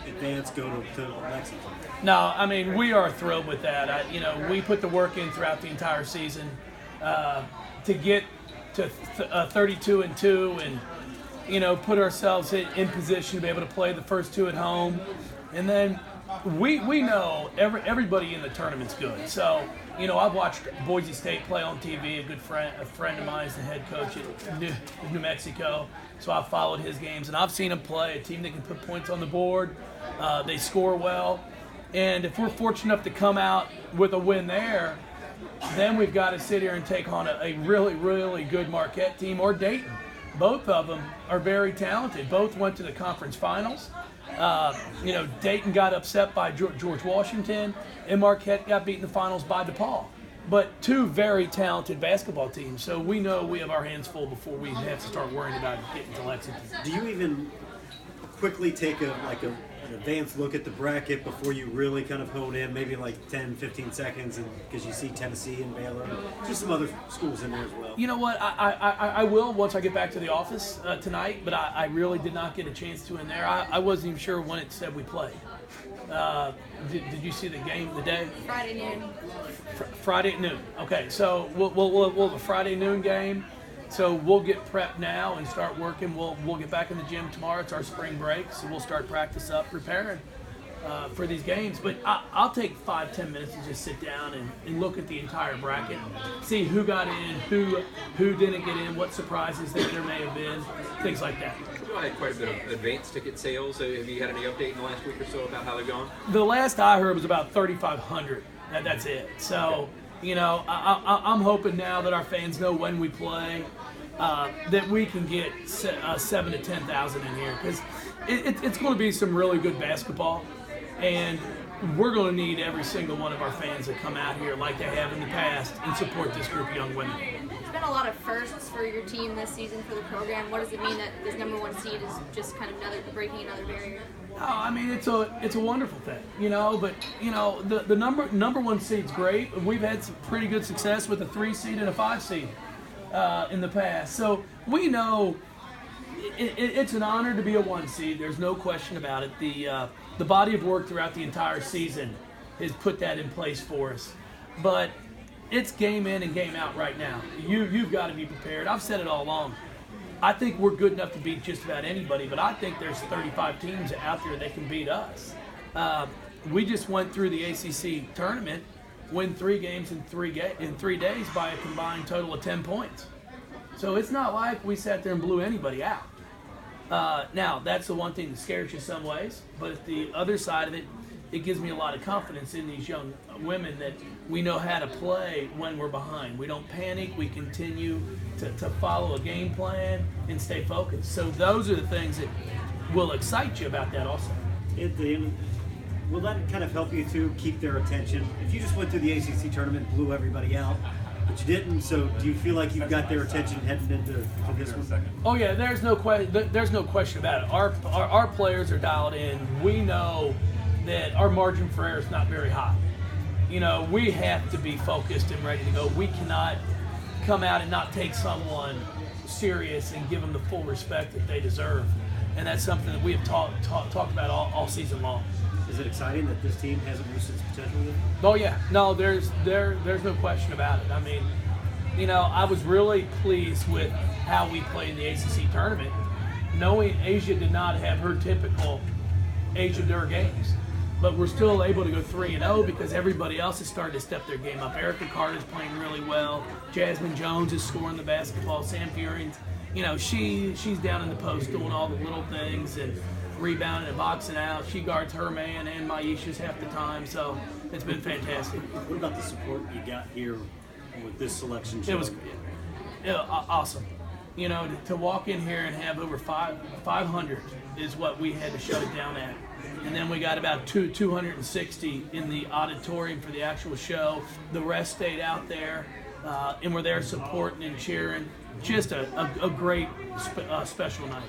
advance, go to Lexington? No, I mean, we are thrilled with that. We put the work in throughout the entire season to get to 32-2 and put ourselves in position to be able to play the first two at home. And then we know everybody in the tournament's good. So, I've watched Boise State play on TV. A friend of mine is the head coach at New Mexico. So I've followed his games, and I've seen him play, a team that can put points on the board. They score well. And if we're fortunate enough to come out with a win there, then we've got to sit here and take on a really, really good Marquette team or Dayton. Both of them are very talented. Both went to the conference finals. Dayton got upset by George Washington, and Marquette got beaten in the finals by DePaul. But two very talented basketball teams, so we know we have our hands full before we have to start worrying about getting to Lexington. Do you even quickly take an advanced look at the bracket before you really kind of hone in, maybe like 10, 15 seconds, because you see Tennessee and Baylor, just some other schools in there as well? You know what? I will once I get back to the office tonight, but I really did not get a chance to in there. I wasn't even sure when it said we played. Did you see the game, the day? Friday noon. Friday at noon. Okay, so we'll have a Friday noon game. So we'll get prepped now and start working. We'll get back in the gym tomorrow. It's our spring break, so we'll start practice up, preparing for these games. But I'll take 5-10 minutes to just sit down and look at the entire bracket, see who got in, who didn't get in, what surprises there may have been, things like that. I had quite a bit of advanced ticket sales. Have you had any update in the last week or so about how they're going? The last I heard was about 3,500. That's it. So, I'm hoping now that our fans know when we play, that we can get 7,000 to 10,000 in here, because it's going to be some really good basketball, and we're going to need every single one of our fans to come out here like they have in the past and support this group of young women. There's been a lot of firsts for your team this season for the program. What does it mean that this number one seed is just kind of breaking another barrier? Oh, I mean, it's a wonderful thing, but the number one seed's great. We've had some pretty good success with a 3 seed and a 5 seed in the past. So we know it's an honor to be a 1 seed. There's no question about it. The body of work throughout the entire season has put that in place for us. But it's game in and game out right now. You've got to be prepared. I've said it all along. I think we're good enough to beat just about anybody, but I think there's 35 teams out there that can beat us. We just went through the ACC tournament, win 3 games in 3 days by a combined total of 10 points. So it's not like we sat there and blew anybody out. Now, that's the one thing that scares you some ways, but the other side of it, it gives me a lot of confidence in these young women that we know how to play when we're behind. We don't panic. We continue to follow a game plan and stay focused. So those are the things that will excite you about that also. Will that kind of help you to keep their attention? If you just went through the ACC tournament and blew everybody out, but you didn't, so do you feel like you've got their attention heading into this one? Oh yeah, there's no question about it. Our players are dialed in. We know that our margin for error is not very high. We have to be focused and ready to go. We cannot come out and not take someone serious and give them the full respect that they deserve. And that's something that we have talked about all season long. Is it exciting that this team hasn't reached its potential yet? Oh yeah, no, there's no question about it. I mean, I was really pleased with how we played in the ACC tournament, knowing Asia did not have her typical Asia Dur games. But we're still able to go 3-0 because everybody else has started to step their game up. Erica Carter's playing really well. Jasmine Jones is scoring the basketball. Sam Furion's, she's down in the post doing all the little things and rebounding and boxing out. She guards her man and Maisha's half the time, so it's been fantastic. What about the support you got here with this selection show? It was awesome. To walk in here and have over 500 is what we had to shut it down at. And then we got about 260 in the auditorium for the actual show. The rest stayed out there and were there supporting and cheering. Just a great special night.